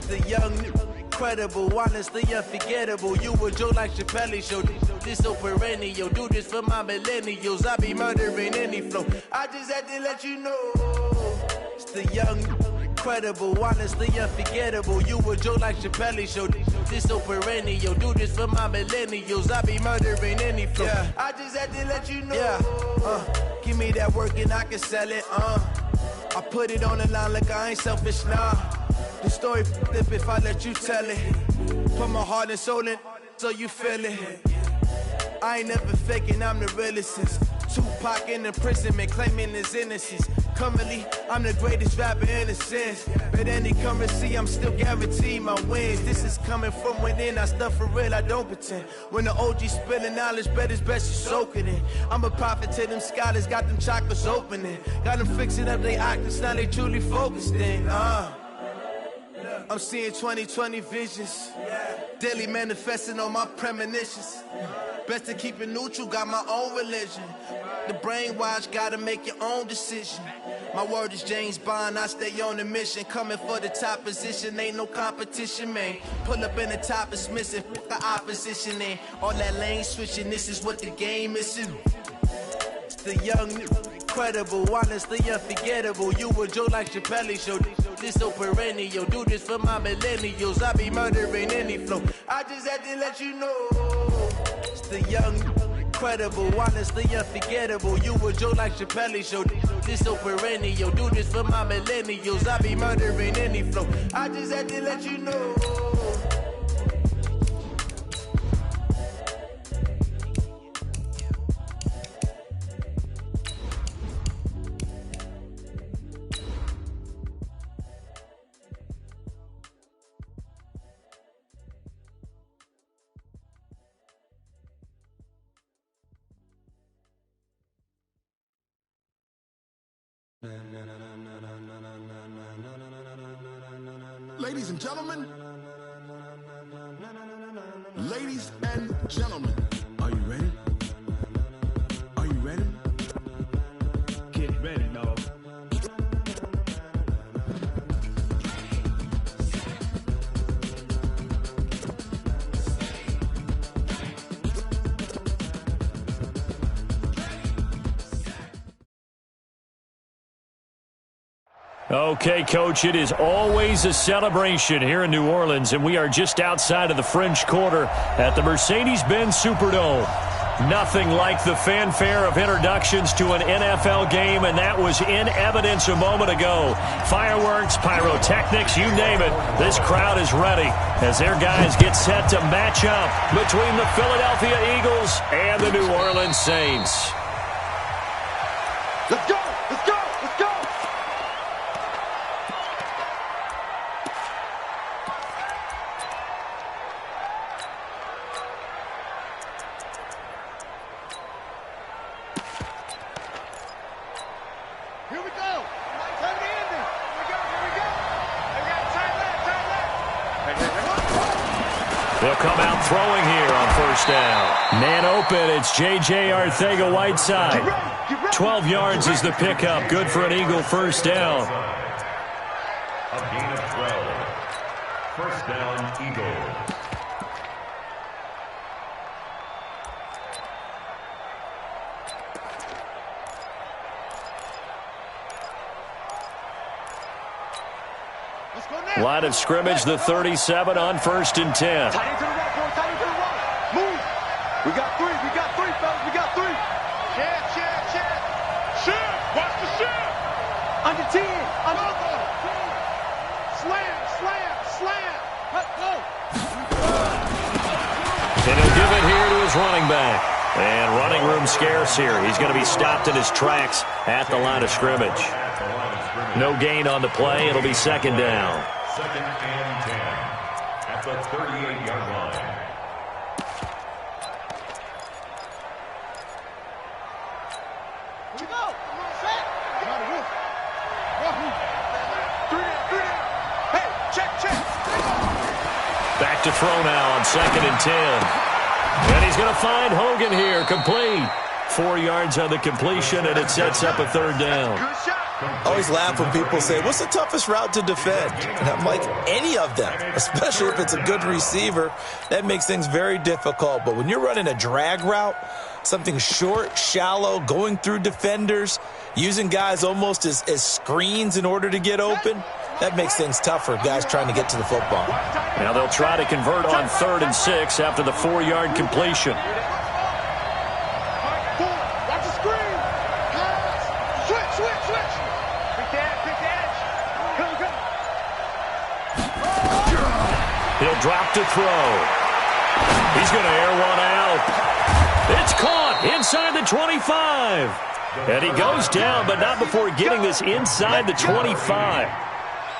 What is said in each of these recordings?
The young, incredible, honestly unforgettable. You a joke like Chappelle Show. This so perennial. Do this for my millennials. I be murdering any flow. I just had to let you know. It's the young, incredible, honestly unforgettable. You a joke like Chappelle Show. This so perennial. Do this for my millennials. I be murdering any flow. Yeah. I just had to let you know. Yeah. Give me that work and I can sell it. I put it on the line like I ain't selfish, nah. The story flip if I let you tell it. Put my heart and soul in so you feel it. I ain't never faking, I'm the realest since Tupac in imprisonment, claiming his innocence. Currently, I'm the greatest rapper in a sense. But any currency, I'm still guaranteed my wins. This is coming from within, I stuff for real, I don't pretend. When the OG spilling knowledge, bet it's best you soak it in. I'm a prophet to them scholars, got them chakras opening. Got them fixing up their octaves, now they truly focused in. I'm seeing 2020 visions, daily manifesting on my premonitions. Best to keep it neutral, got my own religion. The brainwash, gotta make your own decision. My word is James Bond, I stay on the mission. Coming for the top position, ain't no competition, man. Pull up in the top is missing, the opposition in. All that lane switching, this is what the game is. It's the young, incredible, honestly unforgettable. You a joke like Chappelle Show. This so perennial. Do this for my millennials. I be murdering any flow. I just had to let you know. It's the young, incredible, honestly unforgettable. You a joke like Chappelle Show. This so perennial. Do this for my millennials. I be murdering any flow. I just had to let you know. Ladies and gentlemen, ladies and gentlemen, are you ready? Are you ready? Get ready, dog. Okay, Coach, it is always a celebration here in New Orleans, and we are just outside of the French Quarter at the Mercedes-Benz Superdome. Nothing like the fanfare of introductions to an NFL game, and that was in evidence a moment ago. Fireworks, pyrotechnics, you name it. This crowd is ready as their guys get set to match up between the Philadelphia Eagles and the New Orleans Saints. Let's go! Let's go! Let's go! Here we go. Time to end it. Here we go. They got time left. They'll come out throwing here on first down. Man open, it's J.J. Arcega-Whiteside. 12 yards is the pickup. Good for an Eagle first down. A gain of 12. First down, Eagles. Line of scrimmage, the 37 on first and 10. Tight into the right, boys. Tight into the right. Move. We got three. We got three, fellas. We got three. Shift. Watch the shift. Under 10. Under 10. Slam. Let's go. And he'll give it here to his running back. And running room scarce here. He's going to be stopped in his tracks at the line of scrimmage. No gain on the play. It'll be second down. Second and 10 at the 38-yard line. Here we go. Come on, set. Three down. Hey, check. Back to throw now on second and 10. And he's going to find Hogan here, complete. 4 yards on the completion, and it sets up a 3rd down. I always laugh when people say, what's the toughest route to defend? And I'm like, any of them, especially if it's a good receiver. That makes things very difficult. But when you're running a drag route, something short, shallow, going through defenders, using guys almost as screens in order to get open, that makes things tough for guys trying to get to the football. Now they'll try to convert on 3rd and 6 after the 4-yard completion. He'll drop to throw. He's going to air one out. It's caught inside the 25. And he goes down, but not before getting this inside the 25.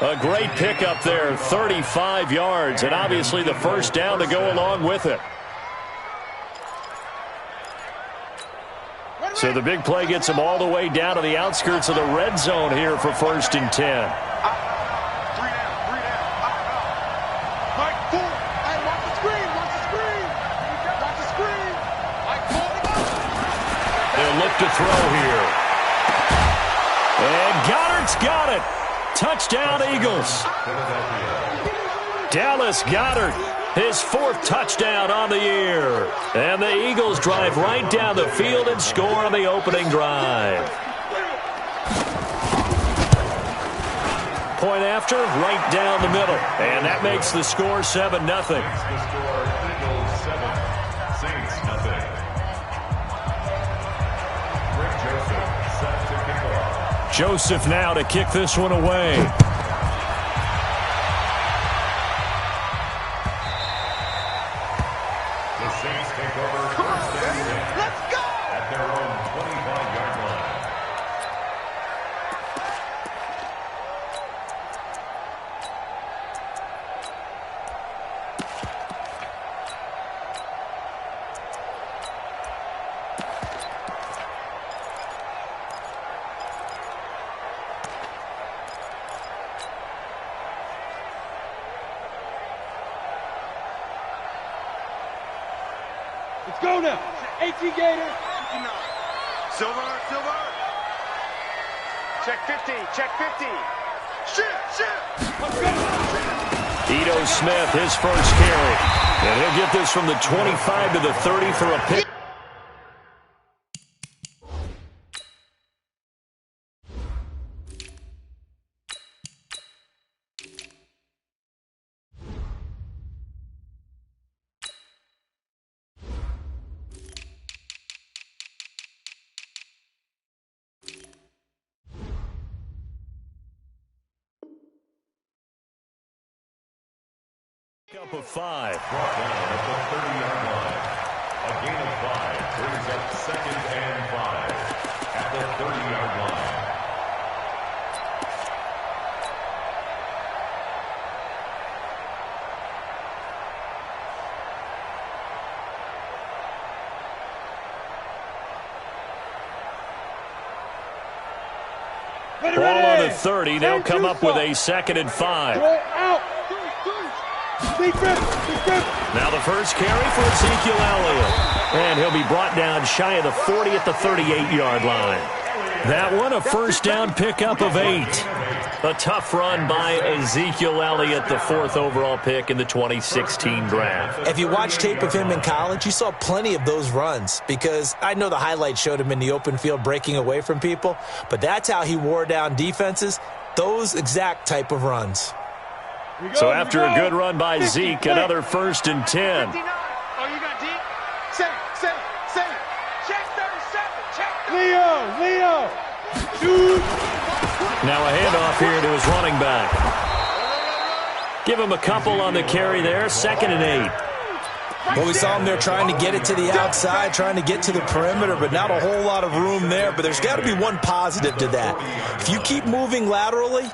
A great pickup there, 35 yards, and obviously the 1st down to go along with it. So the big play gets him all the way down to the outskirts of the red zone here for 1st and 10. To throw here. And Goddard's got it. Touchdown, Eagles. Dallas Goedert, his 4th touchdown on the year. And the Eagles drive right down the field and score on the opening drive. Point after, right down the middle. And that makes the score 7-0. Joseph now to kick this one away. The Saints take over 1st and 10. Let's go! At their own 25-yard line. Let's go now. 18 Gator. Silver. Check 50. Shit. Ito Smith, his 1st carry. And he'll get this from the 25 to the 30 for a pick. Up of 5. Brought down at the 30-yard line. A gain of 5 brings up 2nd and 5 at the 30-yard line. Ball on the 30. They'll come up with a 2nd and 5. Out. Now the 1st carry for Ezekiel Elliott. And he'll be brought down shy of the 40 at the 38-yard line. That one, a 1st down pickup of 8. A tough run by Ezekiel Elliott, the 4th overall pick in the 2016 draft. If you watch tape of him in college, you saw plenty of those runs because I know the highlights showed him in the open field breaking away from people, but that's how he wore down defenses, those exact type of runs. So after a good run by Zeke, another 1st and 10. Oh, you got deep? Say. Check 37. Leo. Shoot. Now a handoff here to his running back. Give him a couple on the carry there. 2nd and 8. Well, we saw him there trying to get it to the outside, trying to get to the perimeter, but not a whole lot of room there. But there's got to be one positive to that. If you keep moving laterally,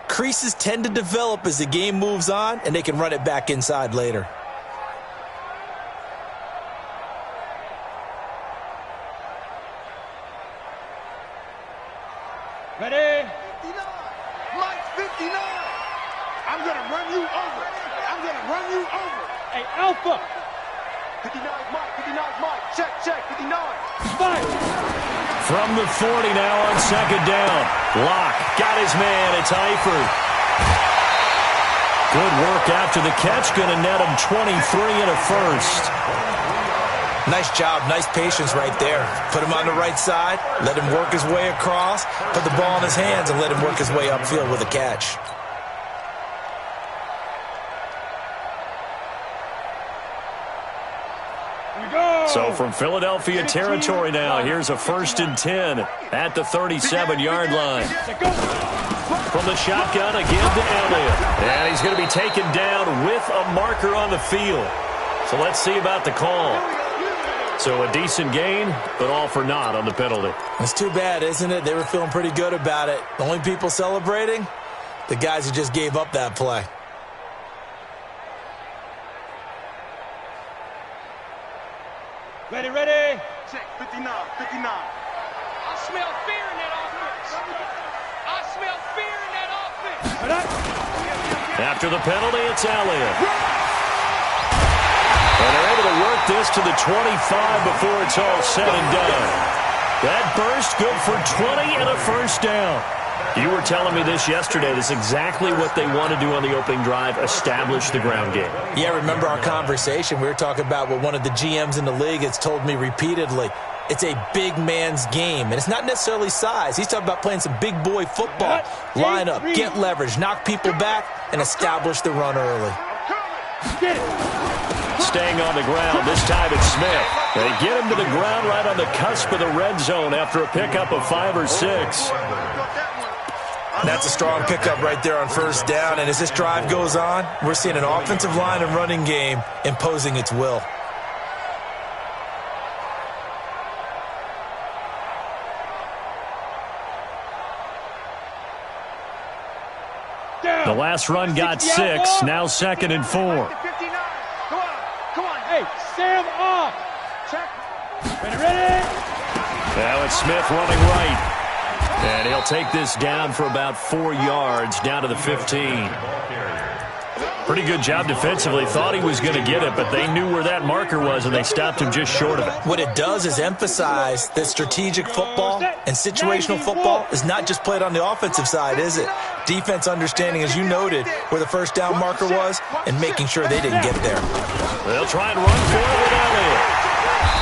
creases tend to develop as the game moves on, and they can run it back inside later. Ready? 59. Mike 59. I'm going to run you over. Hey, Alpha. 59, Mike 59. 59's Mike. Check, 59. Fight. From the 40 now on second down. Locke got his man. It's Eifert. Good work after the catch. Going to net him 23 and a first. Nice job, nice patience right there. Put him on the right side, let him work his way across, put the ball in his hands, and let him work his way upfield with a catch. So from Philadelphia territory now, here's a 1st and 10 at the 37-yard line. From the shotgun, again to Elliott. And he's going to be taken down with a marker on the field. So let's see about the call. So a decent gain, but all for naught on the penalty. It's too bad, isn't it? They were feeling pretty good about it. The only people celebrating, the guys who just gave up that play. Ready. Check, 59. I smell fear in that offense. I smell fear in that offense. After the penalty, it's Elliott. And they're able to work this to the 25 before it's all said and done. That burst good for 20 and a first down. You were telling me this yesterday. This is exactly what they want to do on the opening drive, establish the ground game. Yeah, remember our conversation? We were talking about what one of the GMs in the league has told me repeatedly. It's a big man's game, and it's not necessarily size. He's talking about playing some big boy football. Line up, get leverage, knock people back, and establish the run early. Get it. Staying on the ground, this time it's Smith. They get him to the ground right on the cusp of the red zone after a pickup of 5 or 6. That's a strong pickup right there on first down, and as this drive goes on, we're seeing an offensive line and running game imposing its will. The last run got 6, now 2nd and 4. Come on. Hey, Sam off. Check. Ready. Now it's Smith running right. And he'll take this down for about 4 yards, down to the 15. Pretty good job defensively. Thought he was going to get it, but they knew where that marker was, and they stopped him just short of it. What it does is emphasize that strategic football and situational football is not just played on the offensive side, is it? Defense understanding, as you noted, where the first down marker was and making sure they didn't get there. They'll try and run for it with Elliott.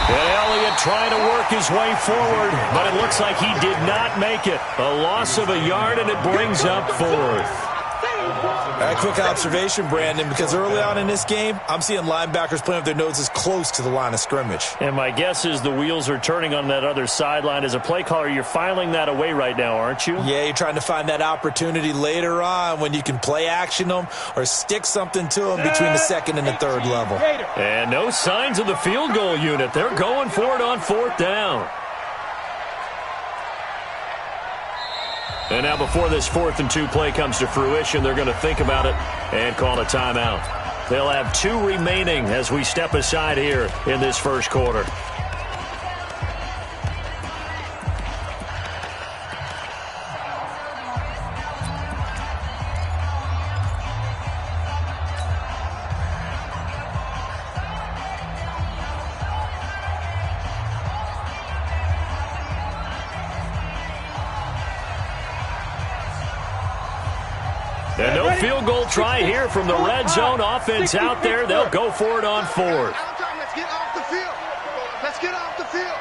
And Elliott trying to work his way forward, but it looks like he did not make it. A loss of a yard, and it brings up 4th. All right, quick observation, Brandon, because early on in this game, I'm seeing linebackers playing with their noses close to the line of scrimmage. And my guess is the wheels are turning on that other sideline. As a play caller, you're filing that away right now, aren't you? Yeah, you're trying to find that opportunity later on when you can play action them or stick something to them between the 2nd and the 3rd level. And no signs of the field goal unit. They're going for it on 4th down. And now before this 4th and 2 play comes to fruition, they're going to think about it and call a timeout. They'll have 2 remaining as we step aside here in this first quarter. And no field goal try here from the red zone. Offense out there. They'll go for it on 4th. Let's get off the field. Let's get off the field.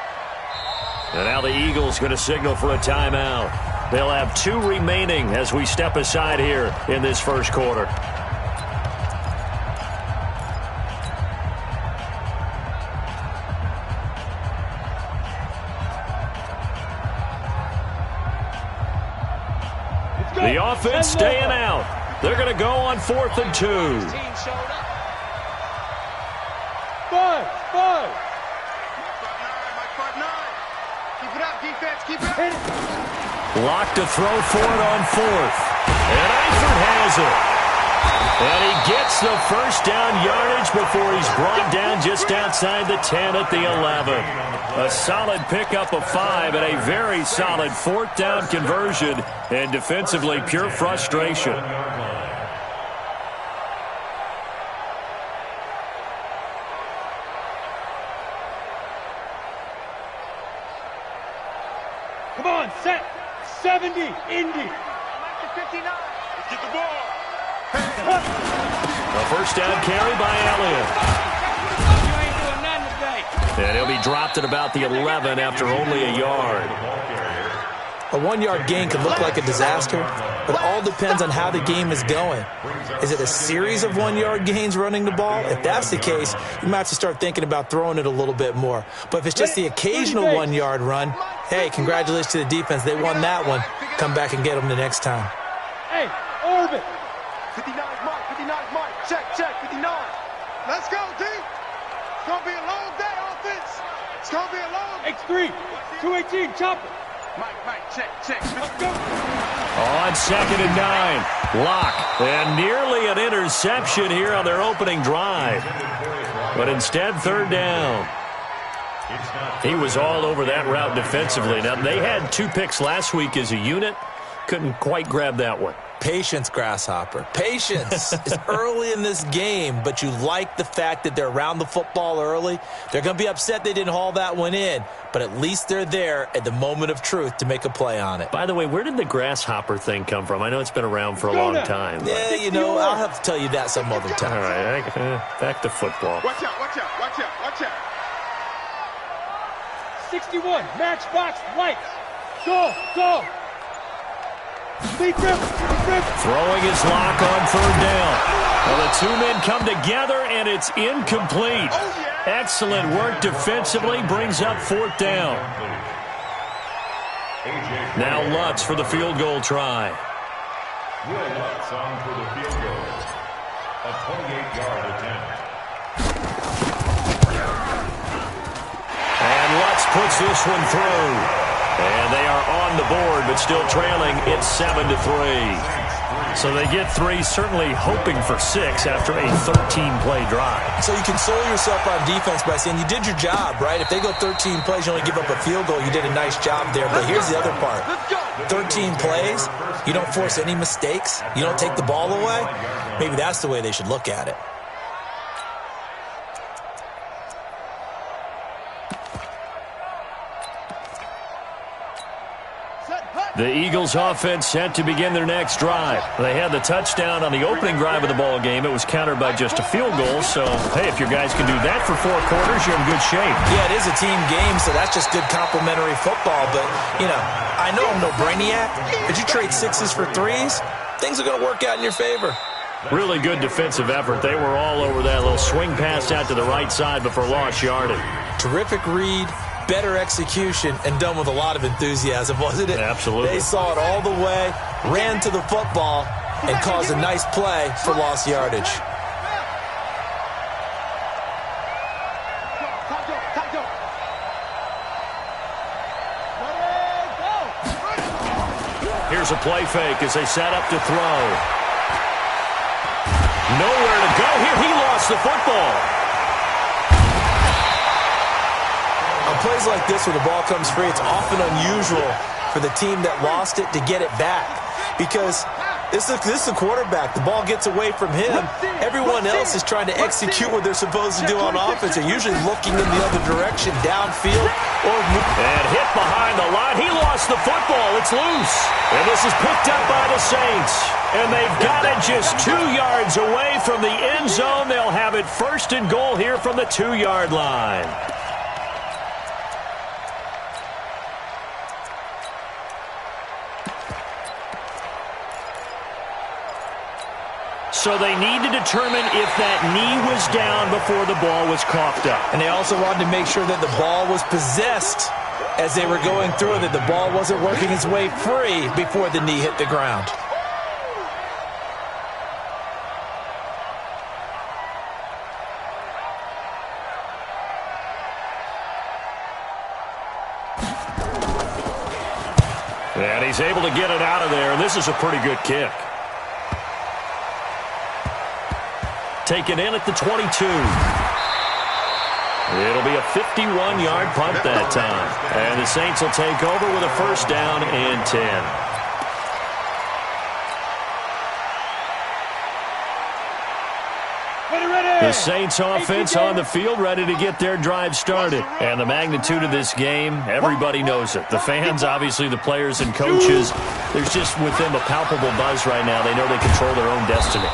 And now the Eagles going to signal for a timeout. They'll have 2 remaining as we step aside here in this first quarter. The offense staying out. They're going to go on 4th and 2. Five. Keep it up, defense. Keep it up. Locke to throw for it on 4th. And Eifert has it. And he gets the first down yardage before he's brought down just outside the 10 at the 11. A solid pickup of 5 and a very solid 4th down conversion. And defensively, pure frustration. Indy. Make it 59. Let's get the ball. A first down carry by Elliott. You ain't doing nothing today. And he'll be dropped at about the 11 after only a yard. A 1-yard gain can look like a disaster, but it all depends on how the game is going. Is it a series of 1-yard gains running the ball? If that's the case, you might have to start thinking about throwing it a little bit more. But if it's just the occasional 1-yard run, hey, congratulations to the defense. They won that one. Come back and get them the next time. Hey, orbit. 59's Mike. 59's Mike. Check. 59. Let's go, D. It's going to be a long day, offense. It's going to be a long day. X3. 218, chopper. Mike, check. Let's go. On 2nd and 9, Locke. And nearly an interception here on their opening drive. But instead, 3rd down. He was all over that route defensively. Now, they had 2 picks last week as a unit. Couldn't quite grab that one. Patience, Grasshopper. Patience. It's early in this game, but you like the fact that they're around the football early. They're going to be upset they didn't haul that one in, but at least they're there at the moment of truth to make a play on it. By the way, where did the grasshopper thing come from? I know it's been around for a long time. But... Yeah, you know, I'll have to tell you that some other time. All right, back to football. Watch out. 61, matchbox, lights. Go. Speed grip. Throwing his Lock on 3rd down. Well, the 2 men come together, and it's incomplete. Excellent work defensively, brings up 4th down. Now Lutz for the field goal try. Will Lutz on for the field goal. A 28-yard attempt. And Lutz puts this one through. And they are on the board, but still trailing. It's 7-3. So they get 3, certainly hoping for 6 after a 13-play drive. So you console yourself on defense by saying you did your job, right? If they go 13 plays, you only give up a field goal, you did a nice job there. But here's the other part. 13 plays, you don't force any mistakes, you don't take the ball away. Maybe that's the way they should look at it. The Eagles offense set to begin their next drive. They had the touchdown on the opening drive of the ball game. It was countered by just a field goal. So, hey, if your guys can do that for 4 quarters, you're in good shape. Yeah, it is a team game, so that's just good complimentary football. But, you know, I know I'm no brainiac, but you trade 6s for 3s, things are going to work out in your favor. Really good defensive effort. They were all over that little swing pass out to the right side before lost yardage. Terrific read. Better execution, and done with a lot of enthusiasm, wasn't it? Absolutely. They saw it all the way, ran to the football, and caused a nice play for lost yardage. Here's a play fake as they set up to throw. Nowhere to go here. He lost the football. On plays like this where the ball comes free, it's often unusual for the team that lost it to get it back because this is the quarterback. The ball gets away from him. Everyone else is trying to execute what they're supposed to do on offense. They're usually looking in the other direction, downfield. And hit behind the line. He lost the football. It's loose. And this is picked up by the Saints. And they've got it just 2 yards away from the end zone. They'll have it 1st and goal here from the 2-yard line. So they need to determine if that knee was down before the ball was coughed up. And they also wanted to make sure that the ball was possessed as they were going through, that the ball wasn't working its way free before the knee hit the ground. And he's able to get it out of there, and this is a pretty good kick. Taken in at the 22. It'll be a 51-yard punt that time. And the Saints will take over with a 1st down and 10. The Saints offense on the field, ready to get their drive started. And the magnitude of this game, everybody knows it. The fans, obviously the players and coaches, there's just with them a palpable buzz right now. They know they control their own destiny.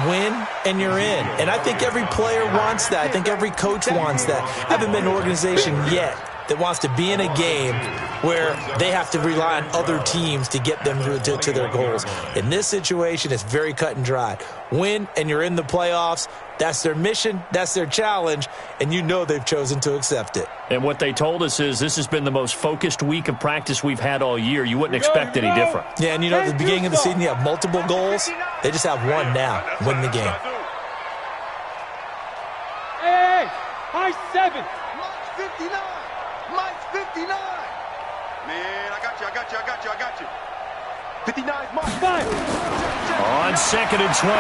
Win and you're in. And I think every player wants that. I think every coach wants that. I haven't been an organization yet that wants to be in a game where they have to rely on other teams to get them to their goals. In this situation, it's very cut and dry. Win and you're in the playoffs. That's their mission. That's their challenge. And you know they've chosen to accept it. And what they told us is this has been the most focused week of practice we've had all year. You wouldn't expect any different. Yeah, and you know, at the beginning of the season, you have multiple goals. They just have one now. Win the game. Hey, high 7. Mike's 59. Mike's 59. Man, I got you. 59's Mike. 5. On 2nd and 12,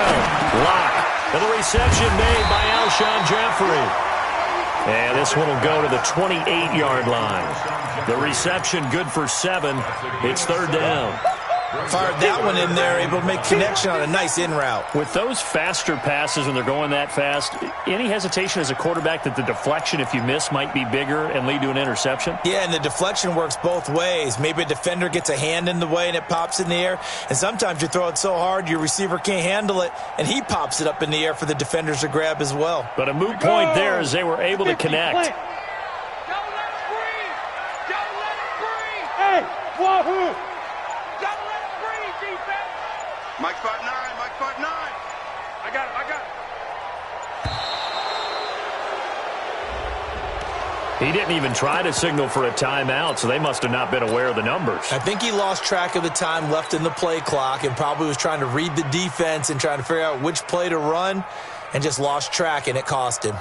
Locke. And the reception made by Alshon Jeffrey. And this one will go to the 28-yard line. The reception good for 7. It's 3rd down. Fired that one in there, able to make connection on a nice in route. With those faster passes when they're going that fast, any hesitation as a quarterback that the deflection, if you miss, might be bigger and lead to an interception? Yeah, and the deflection works both ways. Maybe a defender gets a hand in the way and it pops in the air. And sometimes you throw it so hard your receiver can't handle it, and he pops it up in the air for the defenders to grab as well. But a moot point there as they were able to connect. Don't let it breathe. Don't let it breathe. Hey, wahoo! Mike's 5'9", Mike's 5'9". I got it. He didn't even try to signal for a timeout, so they must have not been aware of the numbers. I think he lost track of the time left in the play clock and probably was trying to read the defense and trying to figure out which play to run and just lost track, and it cost him.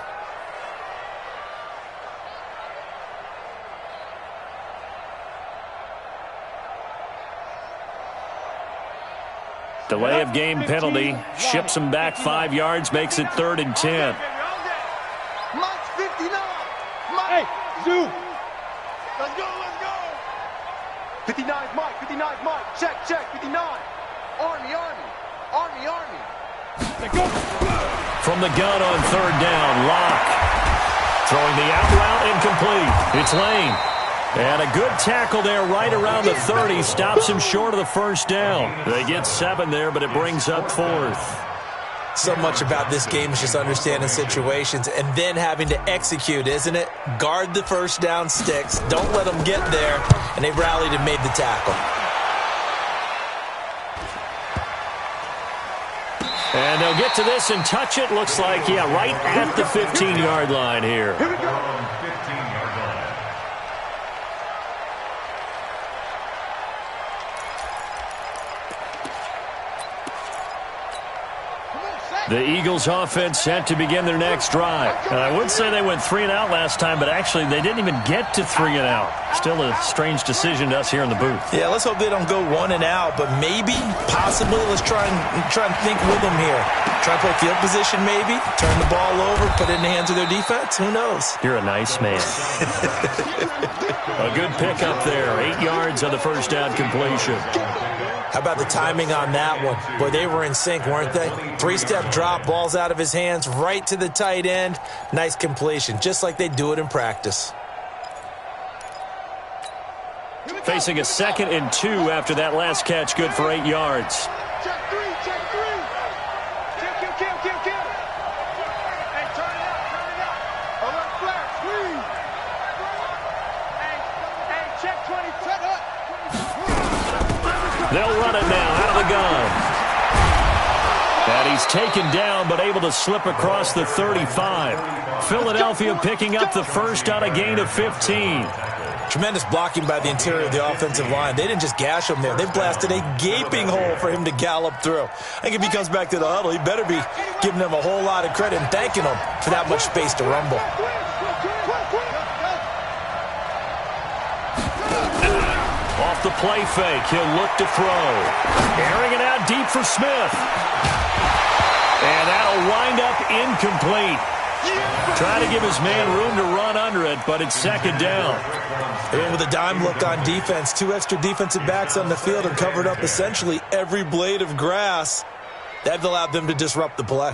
Delay of game penalty, ships him back 5 yards, makes it 3rd and 10. Mike's 59. Hey, Zoo. Let's go. 59's Mike. 59's Mike. Check. 59. Army. From the gun on 3rd down, Locke. Throwing the out route incomplete. It's Lane. And a good tackle there right around the 30. Stops him short of the 1st down. They get 7 there, but it brings up 4th. So much about this game is just understanding situations and then having to execute, isn't it? Guard the 1st down sticks. Don't let them get there. And they rallied and made the tackle. And they'll get to this and touch it. Looks like, yeah, right at the 15-yard line here. Here we go. 15-yard line. The Eagles offense set to begin their next drive. And I would say they went 3 and out last time, but actually they didn't even get to 3 and out. Still a strange decision to us here in the booth. Yeah, let's hope they don't go 1 and out, but maybe, possibly, let's try and think with them here. Try to play field position maybe, turn the ball over, put it in the hands of their defense. Who knows? You're a nice man. A good pickup there. 8 yards on the 1st down completion. How about the timing on that one? Boy, they were in sync, weren't they? 3-step drop, ball's out of his hands, right to the tight end. Nice completion, just like they do it in practice. Facing a 2nd and 2 after that last catch, good for 8 yards. Check 3. Kill. Hey, turn it out. Alert flash, squeeze. Hey, check 20. Set up. They'll run it now out of the gun. And he's taken down but able to slip across the 35. Philadelphia picking up the 1st on a gain of 15. Tremendous blocking by the interior of the offensive line. They didn't just gash him there. They blasted a gaping hole for him to gallop through. I think if he comes back to the huddle, he better be giving them a whole lot of credit and thanking them for that much space to rumble. Off the play fake, he'll look to throw. Airing it out deep for Smith. And that'll wind up incomplete. Trying to give his man room to run under it, but it's 2nd down. And with a dime look on defense, 2 extra defensive backs on the field and covered up essentially every blade of grass. That allowed them to disrupt the play.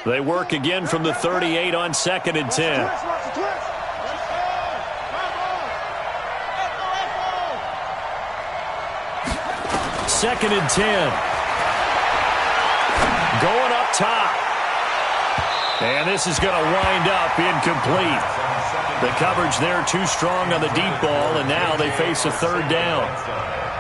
They work again from the 38 on 2nd and 10. Second and 10. Going up top. And this is going to wind up incomplete. The coverage there too strong on the deep ball, and now they face a 3rd down.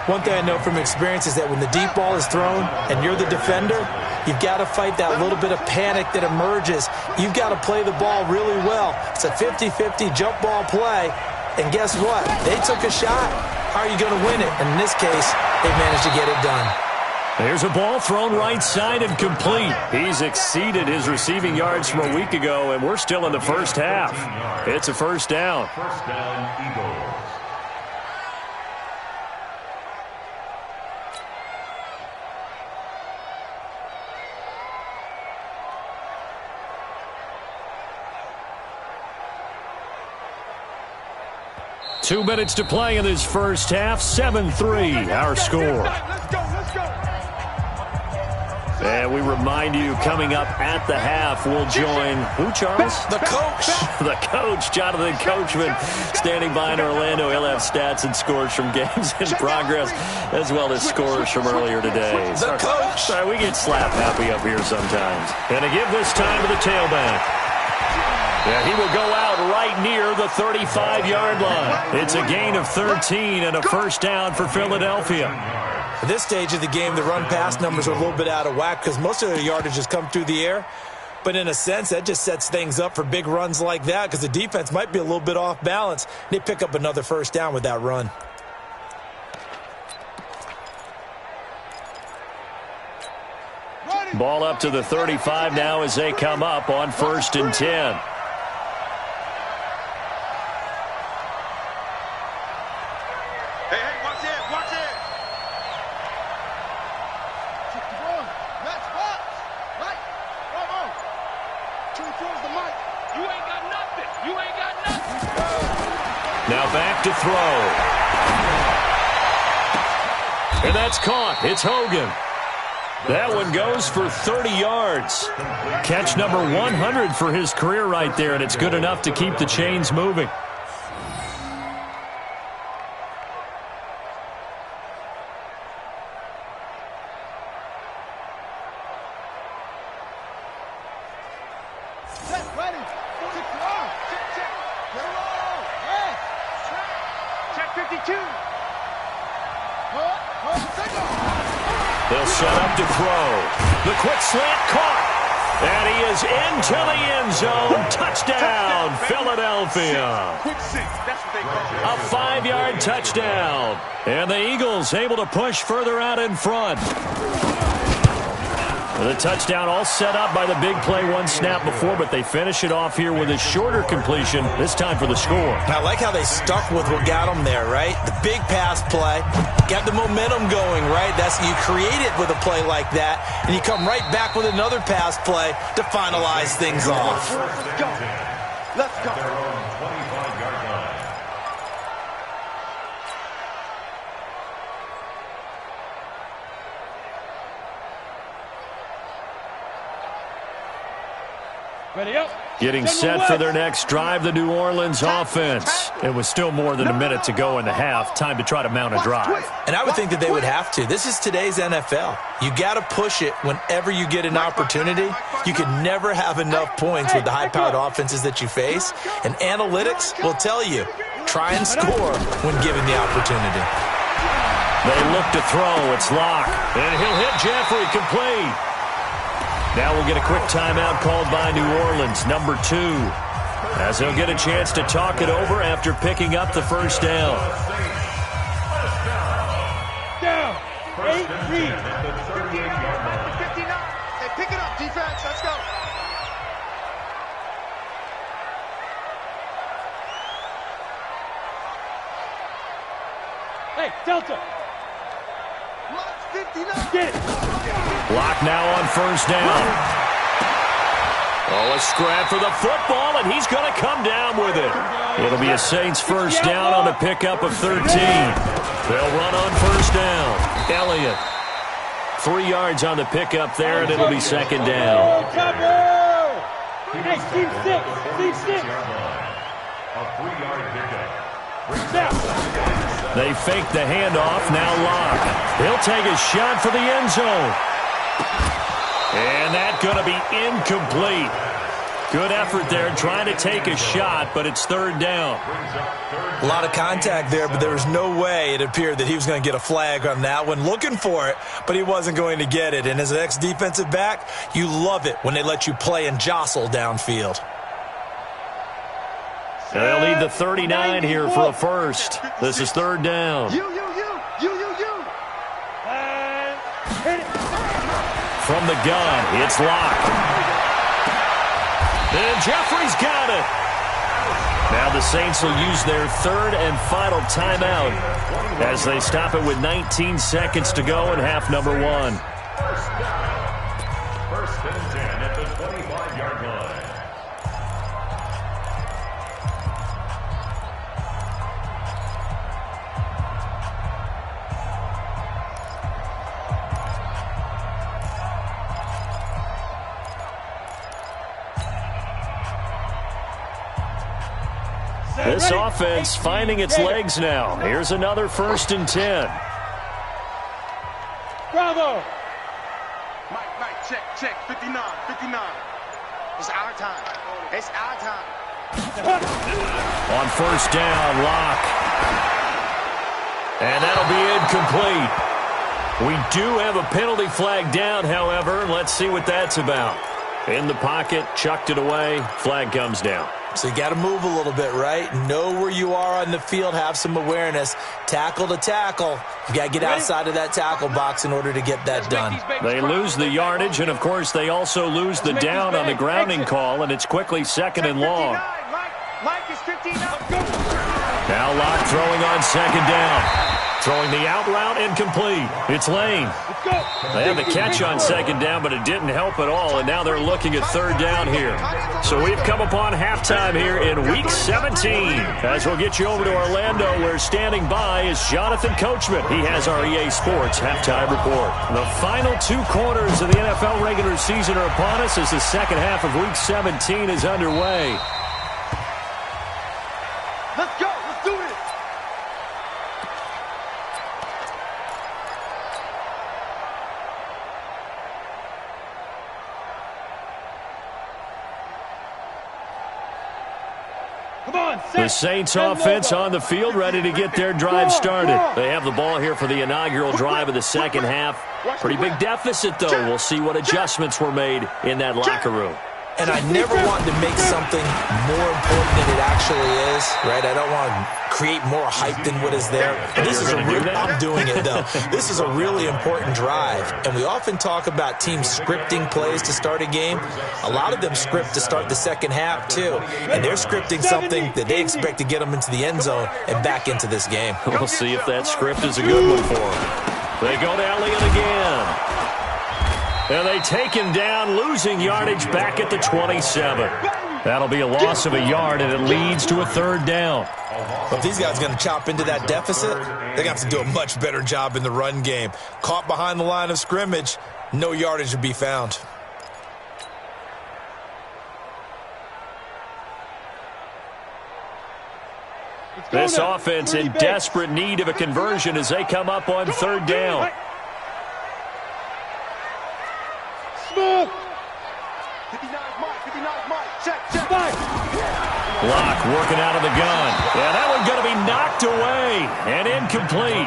One thing I know from experience is that when the deep ball is thrown and you're the defender, you've got to fight that little bit of panic that emerges. You've got to play the ball really well. It's a 50-50 jump ball play, and guess what? They took a shot. How are you going to win it? And in this case, they managed to get it done. There's a ball thrown right side and complete. He's exceeded his receiving yards from a week ago, and we're still in the first half. It's a 1st down. First down, Eagles. Two minutes to play in this first half. 7-3, our score. Let's go. And we remind you, coming up at the half, we'll join, who, Charles? The coach. The coach, Jonathan Coachman, standing by in Orlando. He'll have stats and scores from games in progress, as well as scores from earlier today. The coach. Sorry, we get slap happy up here sometimes. And to give this time to the tailback. Yeah, he will go out right near the 35-yard line. It's a gain of 13 and a 1st down for Philadelphia. At this stage of the game, the run-pass numbers are a little bit out of whack because most of the yardage has come through the air. But in a sense, that just sets things up for big runs like that because the defense might be a little bit off balance. They pick up another 1st down with that run. Ball up to the 35 now as they come up on 1st and 10. Now back to throw. And that's caught. It's Hogan. That one goes for 30 yards. Catch number 100 for his career right there, and it's good enough to keep the chains moving. They'll set up to throw. The quick slant caught. And he is into the end zone. Touchdown, Philadelphia. A 5-yard touchdown. And the Eagles able to push further out in front. The touchdown all set up by the big play one snap before, but they finish it off here with a shorter completion, this time for the score. I like how they stuck with what got them there, right? The big pass play, got the momentum going, right? That's you create it with a play like that, and you come right back with another pass play to finalize things off. Let's go. Let's go. Their own 25-yard line. Ready up. Getting set for their next drive, the New Orleans offense. It was still more than a minute to go in the half. Time to try to mount a drive. And I would think that they would have to. This is today's NFL. You got to push it whenever you get an opportunity. You can never have enough points with the high-powered offenses that you face. And analytics will tell you, try and score when given the opportunity. They look to throw. It's Locke. And he'll hit Jeffrey complete. Now we'll get a quick timeout called by New Orleans, number 2, as they'll get a chance to talk it over after picking up the first down. Down. 8 read. 59. Hey, pick it up, defense. Let's go. Hey, Delta. 59. Get it. Block now on first down. Oh, a scrap for the football, and he's going to come down with it. It'll be a Saints first down on a pickup of 13. They'll run on first down. Elliott 3 yards on the pickup there, and it'll be second down. Hey, team 6. Team 6. A 3-yard pickup. They fake the handoff. Now Locke. He'll take a shot for the end zone. And that's going to be incomplete. Good effort there trying to take a shot, but it's third down. A lot of contact there, but there was no way it appeared that he was going to get a flag on that one. Looking for it, but he wasn't going to get it. And as an ex-defensive back, you love it when they let you play and jostle downfield. They'll need the 39 here for a first. This is third down. You. From the gun, it's Locke. And Jeffrey's got it. Now the Saints will use their third and final timeout as they stop it with 19 seconds to go in half number 1. First and 10 at the 25-yard line. This offense finding its legs now. Here's another first and 10. Bravo. Mike, check. 59. It's our time. On first down, Locke. And that'll be incomplete. We do have a penalty flag down, however. Let's see what that's about. In the pocket, chucked it away. Flag comes down. So you got to move a little bit, right? Know where you are on the field, have some awareness. Tackle to tackle. You got to get outside of that tackle box in order to get that done. They lose the yardage, and, of course, they also lose the down on the grounding call, and it's quickly second and long. Mike is 15 up. Now Locke throwing on second down. Throwing the out route incomplete. It's Lane. They had the catch on second down, but it didn't help at all, and now they're looking at third down here. So we've come upon halftime here in Week 17. As we'll get you over to Orlando, where standing by is Jonathan Coachman. He has our EA Sports halftime report. The final 2 quarters of the NFL regular season are upon us as the second half of Week 17 is underway. Let's go. Let's do this. The Saints offense on the field, ready to get their drive started. They have the ball here for the inaugural drive of the second half. Pretty big deficit, though. We'll see what adjustments were made in that locker room. And I never want to make something more important than it actually is, right? I don't want to create more hype than what is there. This is I'm doing it, though. This is a really important drive. And we often talk about teams scripting plays to start a game. A lot of them script to start the second half, too. And they're scripting something that they expect to get them into the end zone and back into this game. We'll see if that script is a good one for them. They go to Elliott again. And they take him down, losing yardage back at the 27. That'll be a loss of a yard, and it leads to a third down. If these guys are going to chop into that deficit, they're going to have to do a much better job in the run game. Caught behind the line of scrimmage, no yardage to be found. This offense in desperate need of a conversion as they come up on third down. 59 Mike. Check. Locke working out of the gun. Yeah, that one's going to be knocked away and incomplete.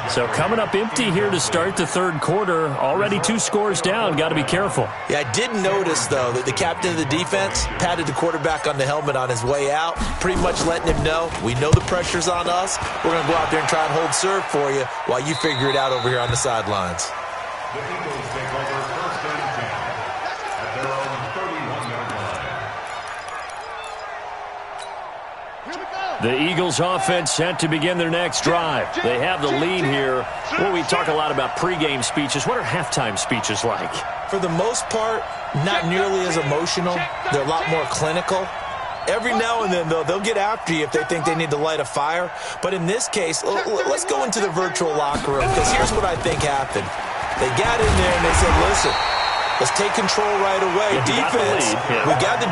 So coming up empty here to start the third quarter. Already 2 scores down. Got to be careful. Yeah, I did notice, though, that the captain of the defense patted the quarterback on the helmet on his way out, pretty much letting him know, we know the pressure's on us. We're going to go out there and try and hold serve for you while you figure it out over here on the sidelines. The Eagles take over first and 10 at their own 31-yard line. The Eagles offense set to begin their next drive. They have the lead here. Well, we talk a lot about pregame speeches. What are halftime speeches like? For the most part, not nearly as emotional. They're a lot more clinical. Every now and then, though, they'll get after you if they think they need to light a fire. But in this case, let's go into the virtual locker room, because here's what I think happened. They got in there and they said, listen, let's take control right away. Defense, we got the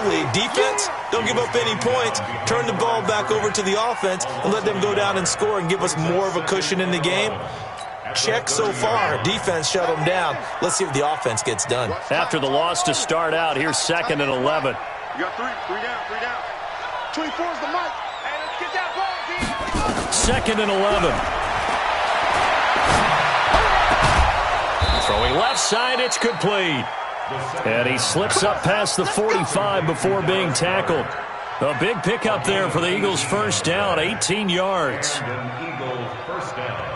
lead. Defense, don't give up any points. Turn the ball back over to the offense and let them go down and score and give us more of a cushion in the game. Check so far. Defense shut them down. Let's see if the offense gets done. After the loss to start out, here's 2nd and 11. You got three down. 24 is the mic. Hey, let's get that ball, D. 2nd and 11. Throwing left side, it's complete. And he slips up past the 45 before being tackled. A big pickup there for the Eagles' first down, 18 yards. Eagles first down.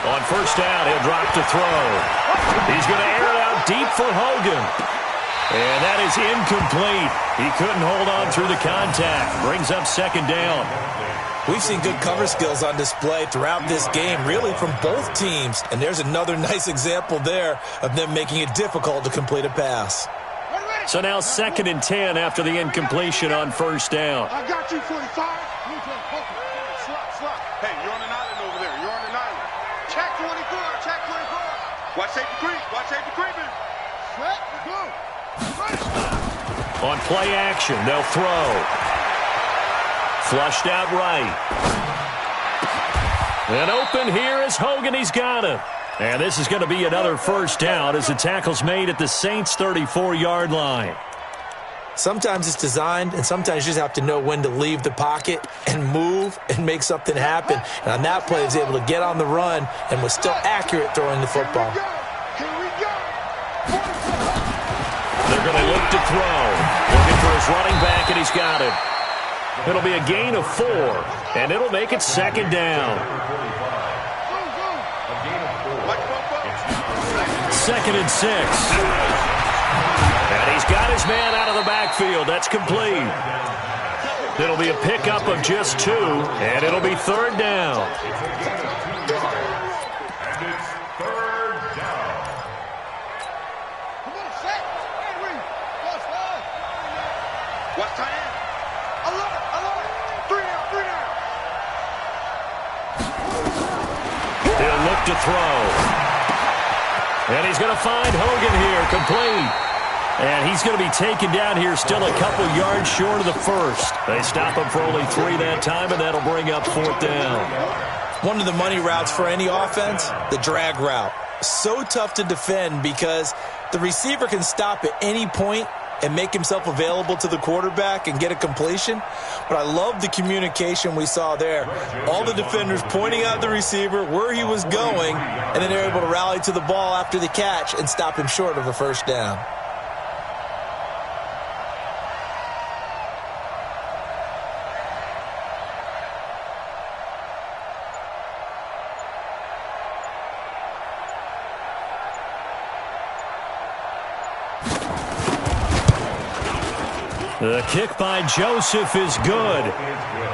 On first down, he'll drop to throw. He's going to air it out deep for Hogan. And that is incomplete. He couldn't hold on through the contact. Brings up 2nd down. We've seen good cover skills on display throughout this game, really from both teams. And there's another nice example there of them making it difficult to complete a pass. So now 2nd and 10 after the incompletion on first down. I got you, 45. Slot. Hey, you're on an island over there. You're on an island. Check 24. Watch safety creeping. Set, go. On play action, they'll throw. Flushed out right. And open here is Hogan. He's got it. And this is going to be another first down as the tackle's made at the Saints' 34-yard line. Sometimes it's designed, and sometimes you just have to know when to leave the pocket and move and make something happen. And on that play, he was able to get on the run and was still accurate throwing the football. Here we go. They're going to look to throw. Looking for his running back, and he's got it. It'll be a gain of 4, and it'll make it 2nd down. 2nd and 6. And he's got his man out of the backfield. That's complete. It'll be a pickup of just 2, and it'll be 3rd down. And it's 3rd down. Come on, set. What's time? I love it. 3 down. He'll look to throw. And he's going to find Hogan here, complete. And he's going to be taken down here still a couple yards short of the first. They stop him for only 3 that time, and that'll bring up 4th down. One of the money routes for any offense, the drag route. So tough to defend because the receiver can stop at any point and make himself available to the quarterback and get a completion. But I love the communication we saw there. All the defenders pointing out the receiver, where he was going, and then they're able to rally to the ball after the catch and stop him short of a first down. The kick by Joseph is good.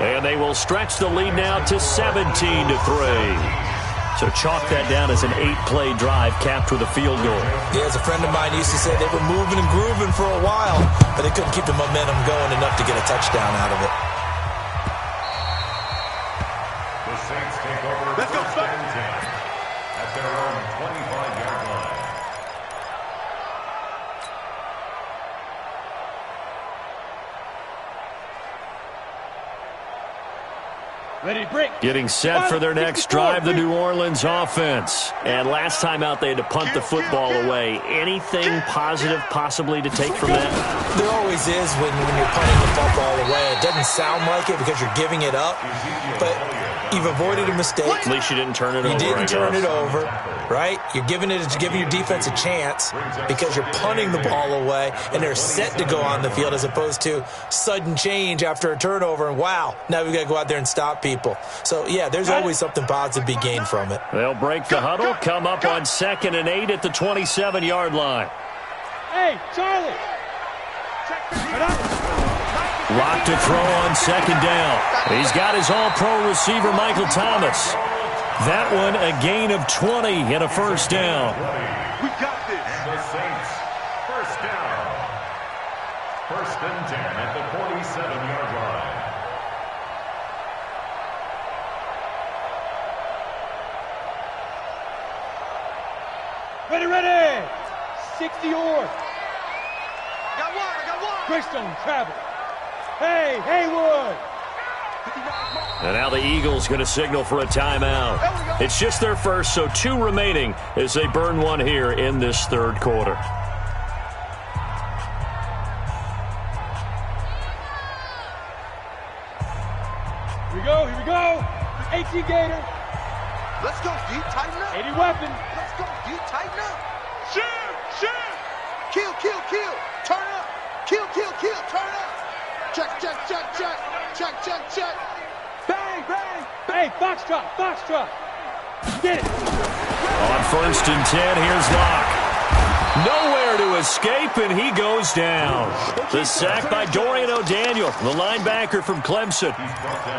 And they will stretch the lead now to 17-3. So chalk that down as an 8-play drive capped with a field goal. Yeah, as a friend of mine used to say, they were moving and grooving for a while, but they couldn't keep the momentum going enough to get a touchdown out of it. The Saints take over. Let's go, at their own 25-yard line. Ready, break. Getting set for their next drive, the New Orleans offense. And last time out, they had to punt the football away. Anything positive possibly to take from that? There always is when you're punting the football away. It doesn't sound like it because you're giving it up. But You've avoided a mistake. At least you didn't turn it over. You didn't turn it over, right? You're giving your defense a chance because you're punting the ball away, and they're set to go on the field as opposed to sudden change after a turnover, and wow, now we've got to go out there and stop people. So, yeah, there's always something positive to be gained from it. They'll break the huddle, come up on 2nd and 8 at the 27-yard line. Hey, Charlie! Lock to throw on 2nd down. He's got his all-pro receiver, Michael Thomas. That one, a gain of 20 and a first down. We got this. The Saints, first down. 1st and 10 at the 47-yard line. Ready! 60 yards. I got one. Greystone travel. Hey, Haywood. And now the Eagles going to signal for a timeout. It's just their first, so 2 remaining as they burn one here in this 3rd quarter. Here we go. 18 Gator. Let's go, D. Tighten up. 80 weapon. Let's go, D. Tighten up. Shoot. Kill. Turn up. Kill. Turn up. Check. Bang. Hey, Foxtrot. Get it. On 1st and 10, here's Locke. Nowhere to escape, and he goes down. The sack by Dorian O'Daniel, the linebacker from Clemson.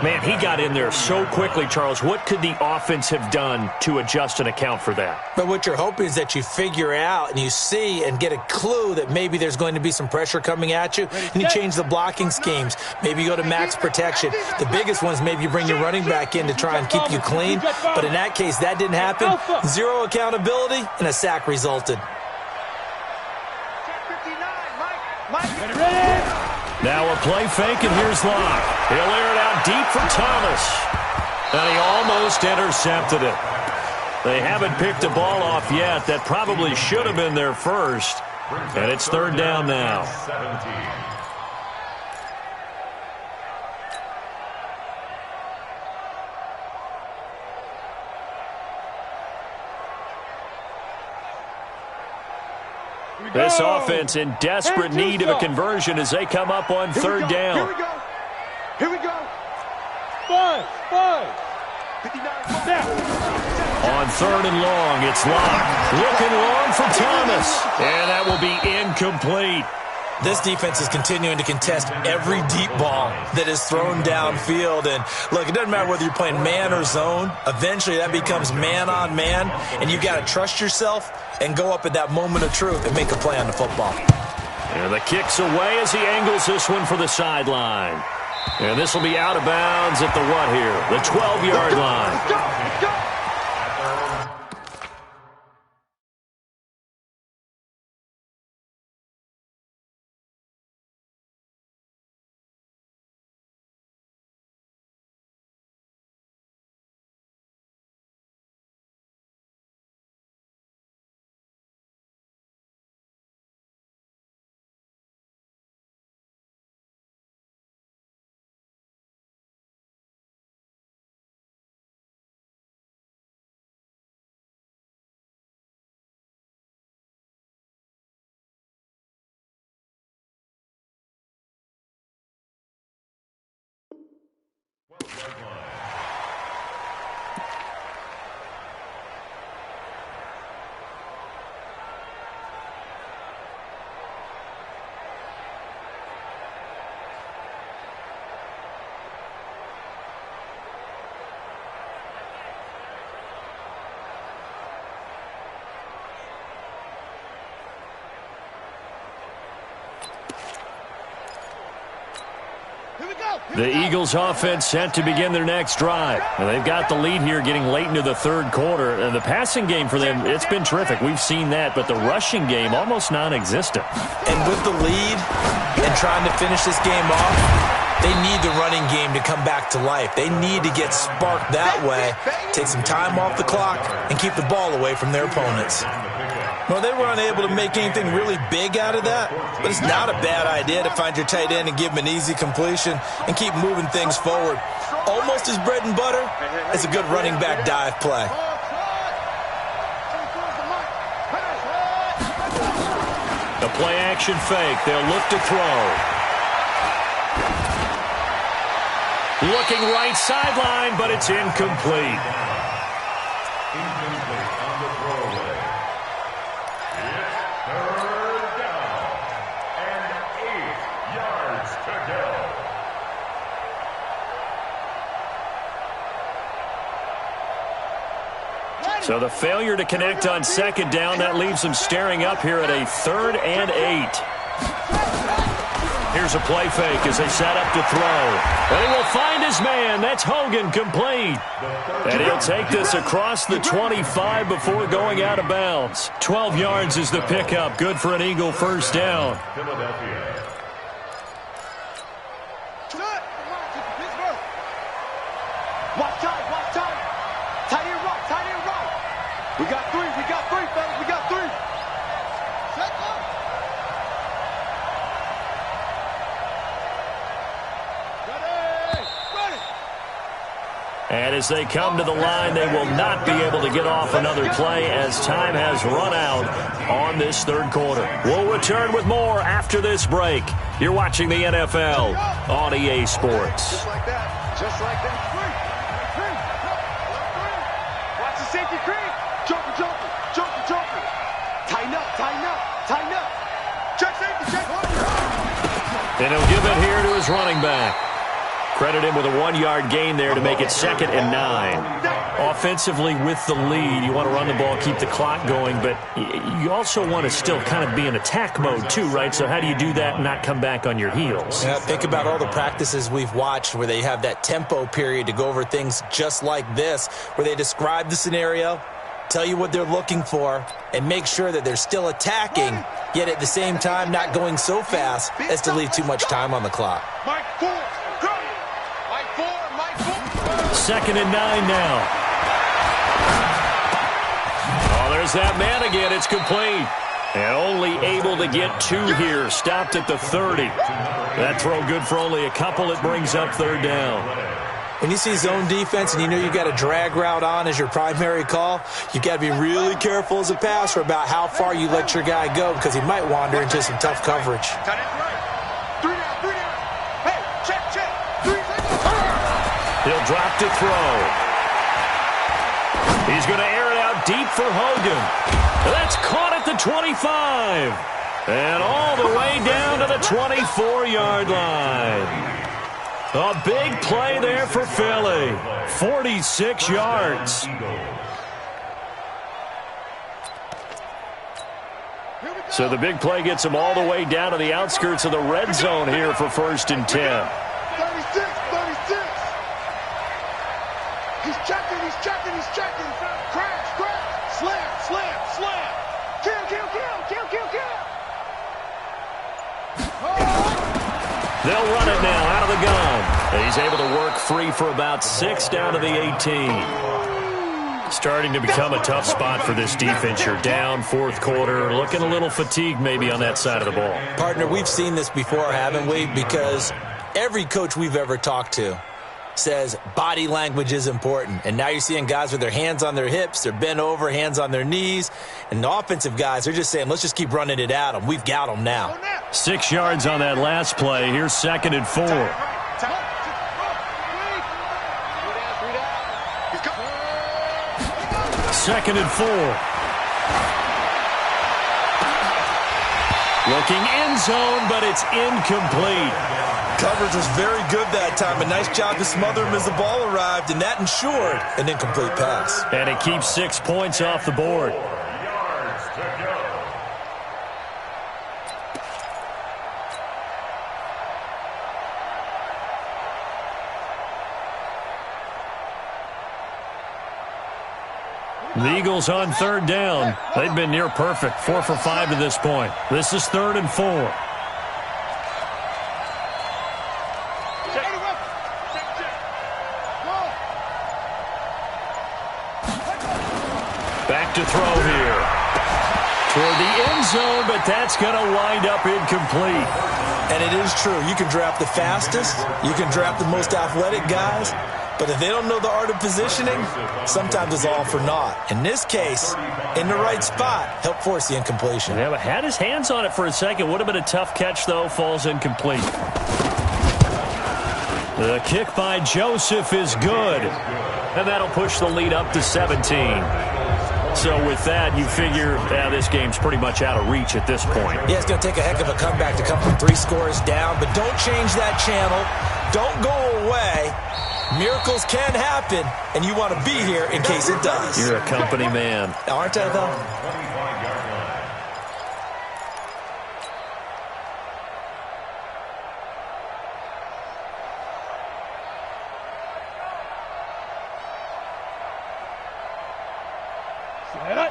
Man, he got in there so quickly, Charles. What could the offense have done to adjust and account for that? But what you're hoping is that you figure out and you see and get a clue that maybe there's going to be some pressure coming at you, and you change the blocking schemes. Maybe you go to max protection. The biggest one is maybe you bring your running back in to try and keep you clean. But in that case, that didn't happen. 0 accountability, and a sack resulted. Now a play fake, and here's Locke. He'll air it out deep for Thomas. And he almost intercepted it. They haven't picked a ball off yet. That probably should have been their first. And it's 3rd down now. 17. This offense in desperate need of a conversion as they come up on 3rd down. Here we go. 5. 59. On 3rd and long, it's Locke. Looking long for Thomas. And that will be incomplete. This defense is continuing to contest every deep ball that is thrown downfield. And, look, it doesn't matter whether you're playing man or zone. Eventually, that becomes man-on-man, and you've got to trust yourself and go up at that moment of truth and make a play on the football. And the kick's away as he angles this one for the sideline. And this will be out of bounds at the what here? The 12-yard line. Let's go. The Eagles offense set to begin their next drive. And they've got the lead here getting late into the 3rd quarter. And the passing game for them, it's been terrific. We've seen that. But the rushing game, almost non-existent. And with the lead and trying to finish this game off, they need the running game to come back to life. They need to get sparked that way, take some time off the clock, and keep the ball away from their opponents. Well, they were unable to make anything really big out of that, but it's not a bad idea to find your tight end and give him an easy completion and keep moving things forward. almost his bread and butter, it's a good running back dive play. The play action fake. They'll look to throw. Looking right sideline, but it's incomplete. Incomplete on the throwaway. It's third down and 8 yards to go. So the failure to connect on second down, that leaves them staring up here at a 3rd and 8. Here's a play fake as they set up to throw. And he will find his man. That's Hogan, complete. And he'll take this across the 25 before going out of bounds. 12 yards is the pickup. Good for an Eagle first down. Philadelphia. Watch tight, watch tight. Tight end right, tight end right. We got three, fellas, we got 3. Set up. And as they come to the line, they will not be able to get off another play as time has run out on this third quarter. We'll return with more after this break. You're watching the NFL on EA Sports. Just like that, just like that. Watch the safety creep. Joker, joker, joker, joker. Tighten up, tighten up, tighten up. Check safety, check. And he'll give it here to his running back. Credit him with a 1-yard gain there to make it 2nd and 9. Offensively with the lead, you want to run the ball, keep the clock going, but you also want to still kind of be in attack mode too, right? So how do you do that and not come back on your heels? Yeah, think about all the practices we've watched where they have that tempo period to go over things just like this, where they describe the scenario, tell you what they're looking for, and make sure that they're still attacking, yet at the same time not going so fast as to leave too much time on the clock. Mike 4, go. Mike 4, Mike 4. 2nd and 9 now. Oh, there's that man again. It's complete. And only able to get 2 here. Stopped at the 30. That throw good for only a couple. It brings up 3rd down. When you see zone defense and you know you've got a drag route on as your primary call, you've got to be really careful as a passer about how far you let your guy go because he might wander into some tough coverage. Tight end right. 3 down, 3 down. Hey, check, check. 3 seconds. He'll drop to throw. He's going to air it out deep for Hogan. That's caught at the 25. And all the way down to the 24-yard line. A big play there for Philly. 46 yards. So the big play gets him all the way down to the outskirts of the red zone here for 1st and 10. 36, 36. He's checking, he's checking, he's checking. Crash, crash. Slam, slam, slam. Kill, kill, kill, kill, kill, kill. They'll run it now out of the gun. And he's able to work free for about 6 down to the 18. Starting to become a tough spot for this defense. You're down 4th quarter, looking a little fatigued maybe on that side of the ball. Partner, we've seen this before, haven't we? Because every coach we've ever talked to says body language is important. And now you're seeing guys with their hands on their hips, they're bent over, hands on their knees. And the offensive guys, they're just saying, let's just keep running it at them. We've got them now. 6 yards on that last play. Here's 2nd and 4. 2nd and 4. Looking end zone, but it's incomplete. Coverage was very good that time. A nice job to smother him as the ball arrived, and that ensured an incomplete pass. And it keeps 6 points off the board. Yards to go. The Eagles on 3rd down. They've been near perfect. 4 for 5 to this point. This is 3rd and 4. Back to throw here. Toward the end zone, but that's going to wind up incomplete. And it is true. You can draft the fastest. You can draft the most athletic guys. But if they don't know the art of positioning, sometimes it's all for naught. In this case, in the right spot, help force the incompletion. Yeah, but had his hands on it for a second. Would have been a tough catch, though. Falls incomplete. The kick by Joseph is good. And that'll push the lead up to 17. So with that, you figure this game's pretty much out of reach at this point. Yeah, it's going to take a heck of a comeback to come from 3 scores down. But don't change that channel. Don't go away. Miracles can happen, and you want to be here in case it does. You're a company man. Aren't I, though?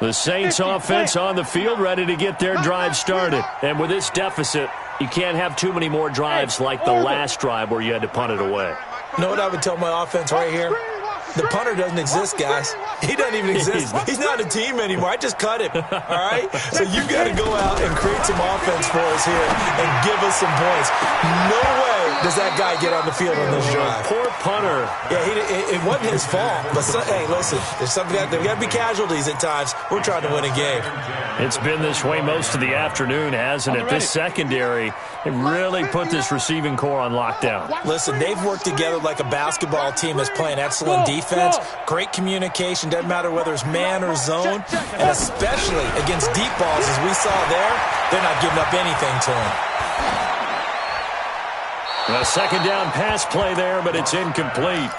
The Saints offense on the field, ready to get their drive started. And with this deficit, you can't have too many more drives like the last drive where you had to punt it away. You know what I would tell my offense right here? The punter doesn't exist, guys. He doesn't even exist. He's not a team anymore. I just cut him, all right? So you got to go out and create some offense for us here and give us some points. No way does that guy get on the field on this drive. Poor punter. Yeah, it wasn't his fault. But, hey, listen, there's got to be casualties at times. We're trying to win a game. It's been this way most of the afternoon, hasn't it? This secondary, it really put this receiving core on lockdown. Listen, they've worked together like a basketball team that's playing excellent defense, great communication, doesn't matter whether it's man or zone, and especially against deep balls, as we saw there, they're not giving up anything to them. A second down pass play there, but it's incomplete.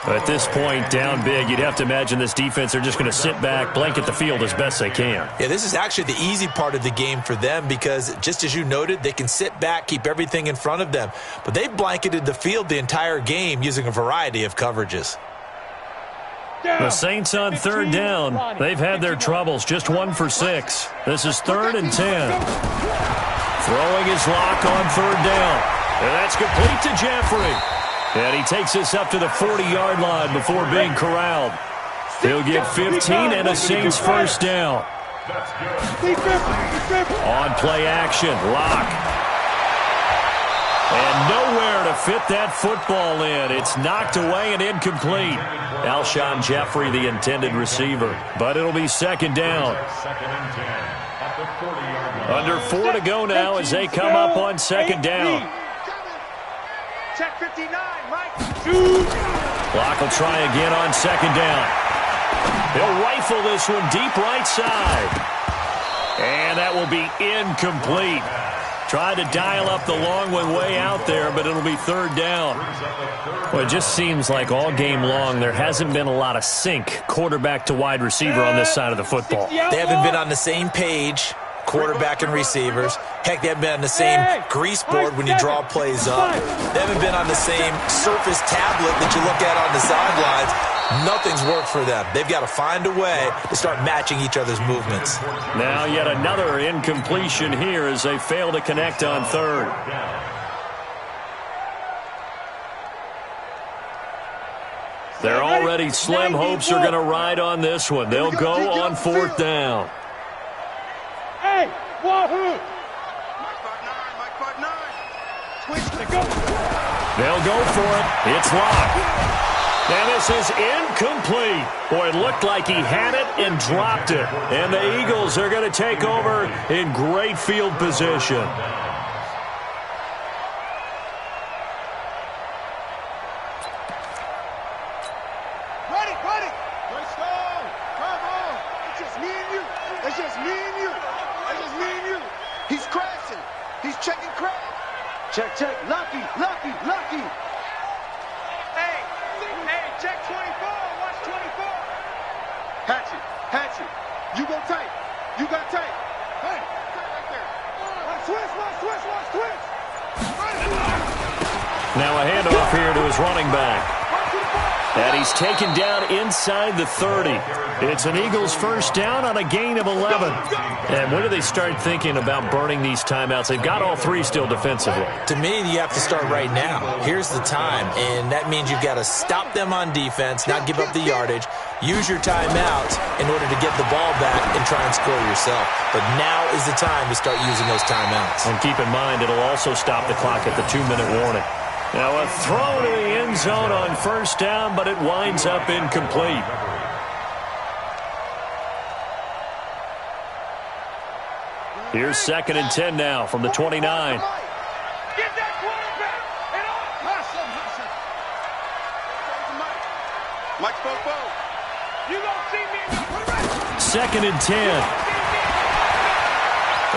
At this point, down big, you'd have to imagine this defense are just going to sit back, blanket the field as best they can. Yeah, this is actually the easy part of the game for them because, just as you noted, they can sit back, keep everything in front of them. But they've blanketed the field the entire game using a variety of coverages. The Saints on third down. They've had their troubles, just 1 for 6. This is 3rd and 10. Throwing his lock on third down. And that's complete to Jeffrey. And he takes us up to the 40-yard line before being corralled. He'll get 15 and a Saints first down. On play action, lock. And nowhere to fit that football in. It's knocked away and incomplete. Alshon Jeffrey, the intended receiver. But it'll be second down. Under 4 to go now as they come up on second down. Check 59, Mike. Clock will try again on second down. He'll rifle this one deep right side. And that will be incomplete. Tried to dial up the long one way out there, but it'll be third down. Well, it just seems like all game long there hasn't been a lot of sync quarterback to wide receiver on this side of the football. They haven't been on the same page, quarterback and receivers. Heck, they haven't been on the same grease board when you draw plays up. They haven't been on the same surface tablet that you look at on the sidelines. Nothing's worked for them. They've got to find a way to start matching each other's movements. Now yet another incompletion here as they fail to connect on third. They're already slim hopes are going to ride on this one. They'll go on fourth down. Hey, wahoo! They'll go for it. It's locked. And this is incomplete. Boy, it looked like he had it and dropped it. And the Eagles are going to take over in great field position. Ready. Let's go. Come on. It's just me and you. It's just me and you. It's just me and you. He's crashing. He's checking crash. Check. Lucky. Hey, check 24. Watch 24. Hatchet. You go tight. You got tight. Hey, tight right there. Watch twist. Now a handoff here to his running back. And he's taken down inside the 30. It's an Eagles first down on a gain of 11. And when do they start thinking about burning these timeouts? They've got all three still defensively. To me, you have to start right now. Here's the time, and that means you've got to stop them on defense, not give up the yardage, use your timeouts in order to get the ball back and try and score yourself. But now is the time to start using those timeouts. And keep in mind, it'll also stop the clock at the 2-minute warning. Now a throw to the end zone on first down, but it winds up incomplete. Here's 2nd and 10 now from the 29. Get that quarterback and Mike Popo. you gonna see me in the quarterback. 2nd and 10.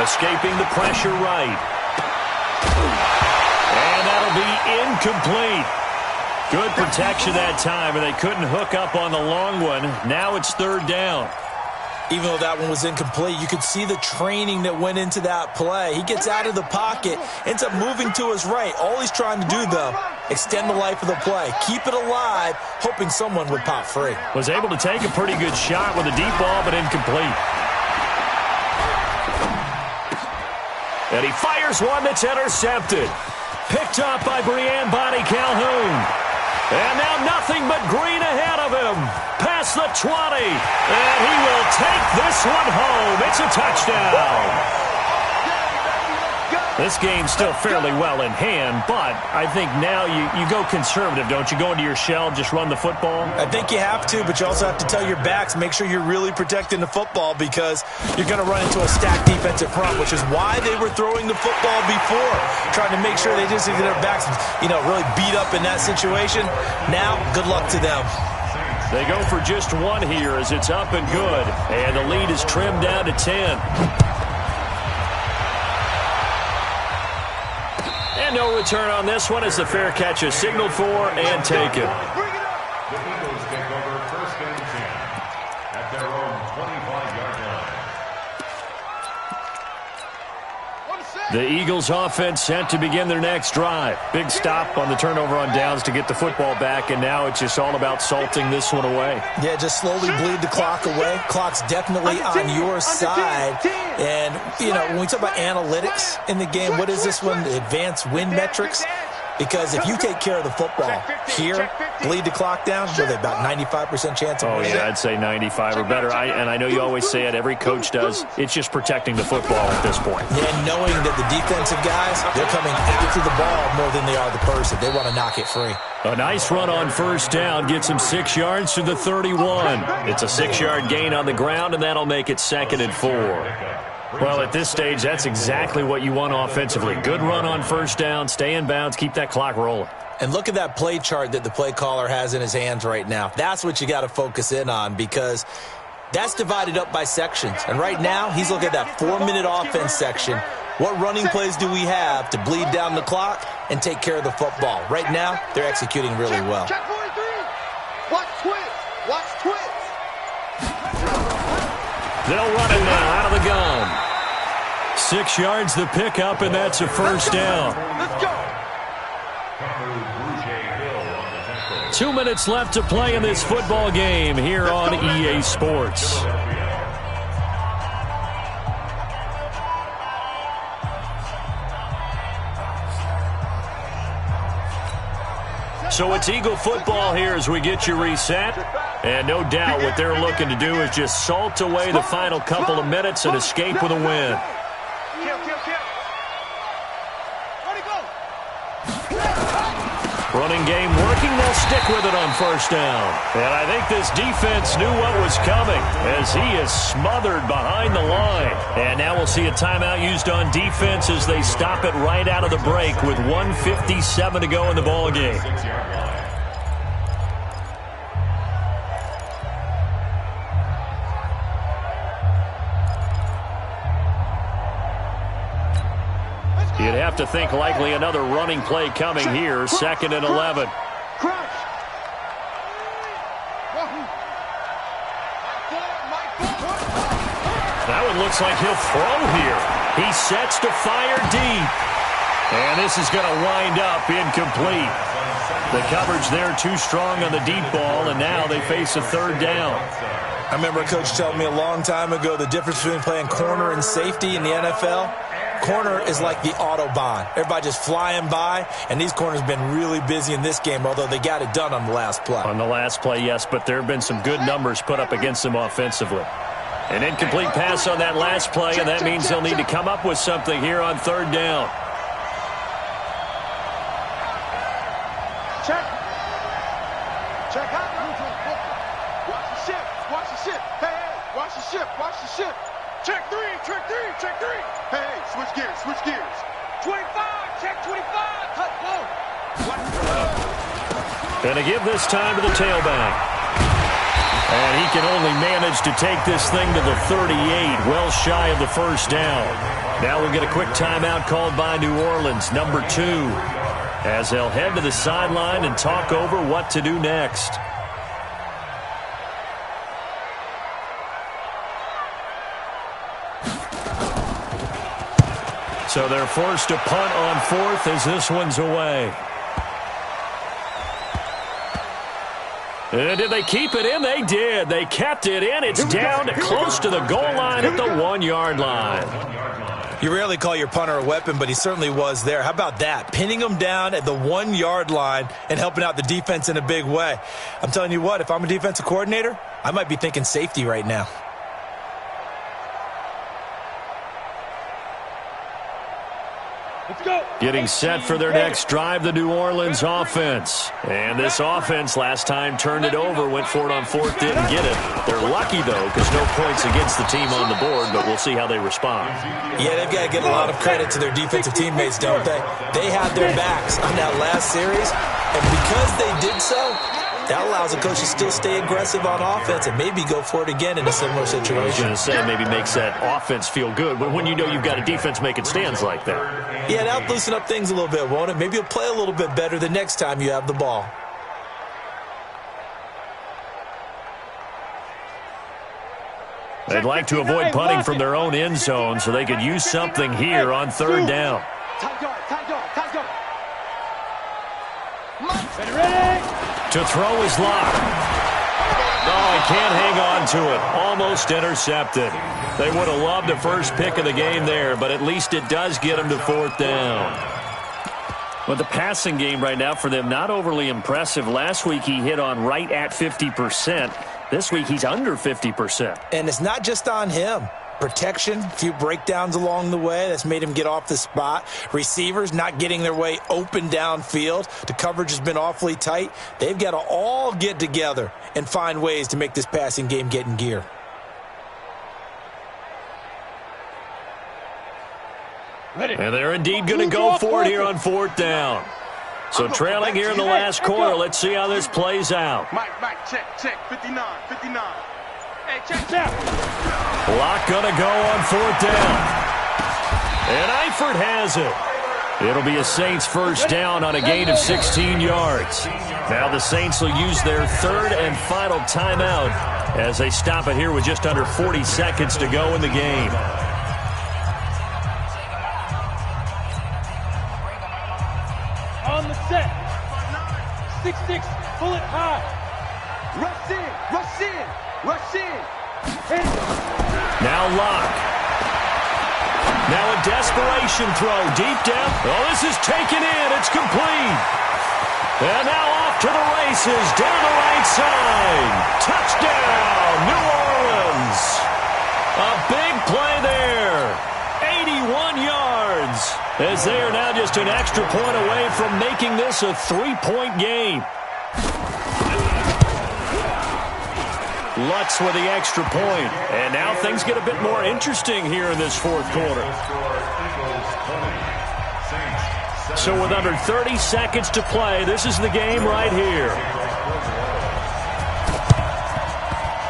Escaping the pressure right. And that'll be incomplete. Good protection that time, and they couldn't hook up on the long one. Now it's 3rd down. Even though that one was incomplete, you could see the training that went into that play. He gets out of the pocket, ends up moving to his right. All he's trying to do, though, extend the life of the play. Keep it alive, hoping someone would pop free. Was able to take a pretty good shot with a deep ball, but incomplete. And he fires one that's intercepted. Picked up by Brianne Bonnie Calhoun. And now nothing but green ahead of him. Past the 20. And he will take this one home. It's a touchdown. This game's still fairly well in hand, but I think now you go conservative, don't you? Go into your shell, just run the football? I think you have to, but you also have to tell your backs, make sure you're really protecting the football because you're going to run into a stacked defensive front, which is why they were throwing the football before, trying to make sure they just get their backs, really beat up in that situation. Now, good luck to them. They go for just one here as it's up and good, and the lead is trimmed down to 10. And no return on this one as the fair catch is signaled for and taken. The Eagles take over 1st and 10 at their own 25-yard line. The Eagles offense set to begin their next drive. Big stop on the turnover on downs to get the football back, and now it's just all about salting this one away. Yeah, just slowly bleed the clock away. Clock's definitely on your side. And, when we talk about analytics in the game, what is this one? The advanced win metrics? Because if you take care of the football here, bleed the clock down, with about 95% chance of winning. Oh, yeah, I'd say 95 or better. And I know you always say it, every coach does. It's just protecting the football at this point. Yeah, knowing that the defensive guys, they're coming after the ball more than they are the person. They want to knock it free. A nice run on first down gets him 6 yards to the 31. It's a 6-yard gain on the ground, and that'll make it 2nd and 4. Well, at this stage, that's exactly what you want offensively. Good run on first down, stay in bounds, keep that clock rolling. And look at that play chart that the play caller has in his hands right now. That's what you got to focus in on because that's divided up by sections. And right now, he's looking at that 4-minute offense section. What running plays do we have to bleed down the clock and take care of the football? Right now, they're executing really well. Check 43. Watch twist. Watch twist. They'll run it now out of the gun. 6 yards the pickup, and that's a first down. Let's go. 2 minutes left to play in this football game here on EA Sports. So it's Eagle football here as we get you reset. And no doubt what they're looking to do is just salt away the final couple of minutes and escape with a win. Running game working, they'll stick with it on first down. And I think this defense knew what was coming as he is smothered behind the line. And now we'll see a timeout used on defense as they stop it right out of the break with 1:57 to go in the ball game. You'd have to think likely another running play coming here, 2nd and 11. That one looks like he'll throw here. He sets to fire deep. And this is going to wind up incomplete. The coverage there too strong on the deep ball, and now they face a 3rd down. I remember a coach telling me a long time ago the difference between playing corner and safety in the NFL. Corner is like the Autobahn. Everybody just flying by, and these corners have been really busy in this game, although they got it done on the last play. On the last play, yes, but there have been some good numbers put up against them offensively. An incomplete pass on that last play, and that means they'll need to come up with something here on 3rd down. Check. Check out. Watch the ship. Watch the ship. Hey, hey. Watch the ship. Watch the ship. Check 3. Check 3. Check 3. Hey, hey. Switch gears. Switch gears. 25. Check 25. Cut. Go. Gonna give this time to the tailback. And he can only manage to take this thing to the 38, well shy of the first down. Now we'll get a quick timeout called by New Orleans, number 2, as they'll head to the sideline and talk over what to do next. So they're forced to punt on 4th as this one's away. Did they keep it in? They did. They kept it in. It's down to close to the goal line at the 1-yard line. You rarely call your punter a weapon, but he certainly was there. How about that? Pinning him down at the 1-yard line and helping out the defense in a big way. I'm telling you what, if I'm a defensive coordinator, I might be thinking safety right now. Let's go. Getting set for their next drive, the New Orleans offense. And this offense last time turned it over, went for it on 4th, didn't get it. They're lucky, though, because no points against the team on the board, but we'll see how they respond. Yeah, they've got to give a lot of credit to their defensive teammates, don't they? They had their backs on that last series, and because they did so, that allows a coach to still stay aggressive on offense and maybe go for it again in a similar situation. I was going to say, maybe makes that offense feel good, but when you know you've got a defense making stands like that. Yeah, that'll loosen up things a little bit, won't it? Maybe you'll play a little bit better the next time you have the ball. They'd like to avoid punting from their own end zone so they could use something here on 3rd down. To throw is Locke. Oh, he can't hang on to it. Almost intercepted. They would have loved a first pick of the game there, but at least it does get them to 4th down. Well, the passing game right now for them, not overly impressive. Last week he hit on right at 50%. This week he's under 50%. And it's not just on him. Protection, a few breakdowns along the way. That's made him get off the spot. Receivers not getting their way open downfield. The coverage has been awfully tight. They've got to all get together and find ways to make this passing game get in gear. And they're indeed going to go for it here on 4th down. So trailing here in the last quarter. Let's see how this plays out. Mike, check, 59. Hey, check. Locke gonna go on 4th down. And Eifert has it. It'll be a Saints first down on a gain of 16 yards. Now the Saints will use their 3rd and final timeout as they stop it here with just under 40 seconds to go in the game. On the set. 6-6. Bullet high. Rush in. Now Locke. Now a desperation throw deep down. Oh, this is taken in. It's complete. And now off to the races down the right side. Touchdown, New Orleans. A big play there. 81 yards. As they are now just an extra point away from making this a 3-point game. Lutz with the extra point. And now things get a bit more interesting here in this 4th quarter. So with under 30 seconds to play, this is the game right here.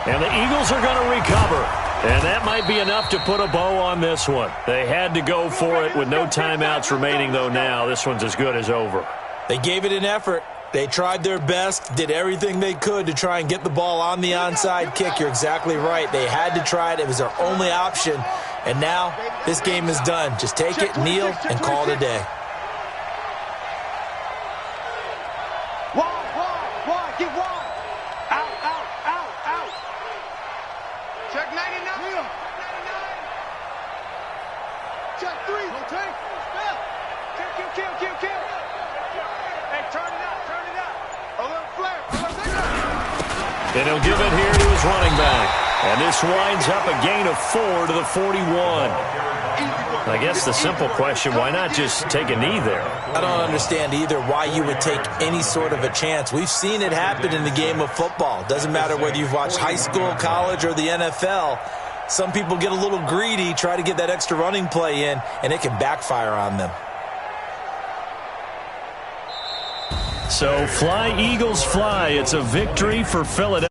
And the Eagles are going to recover. And that might be enough to put a bow on this one. They had to go for it with no timeouts remaining, though, now. This one's as good as over. They gave it an effort. They tried their best, did everything they could to try and get the ball on the onside kick. You're exactly right. They had to try it. It was their only option. And now this game is done. Just take it, kneel, and call it a day. Wide, get wide. Out. Check 99. Check 3. Rotate. Kill. Hey, turn it out. A little flare. And he'll give it here to his running back. And this winds up a gain of 4 to the 41. I guess the simple question, why not just take a knee there? I don't understand either why you would take any sort of a chance. We've seen it happen in the game of football. Doesn't matter whether you've watched high school, college, or the NFL. Some people get a little greedy, try to get that extra running play in, and it can backfire on them. So fly, Eagles, fly. It's a victory for Philadelphia.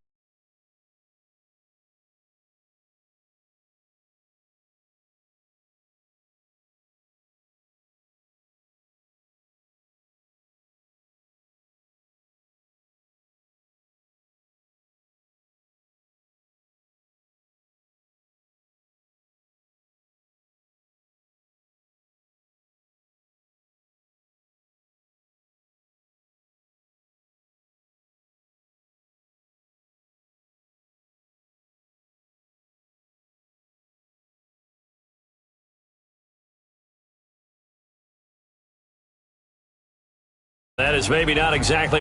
That is maybe not exactly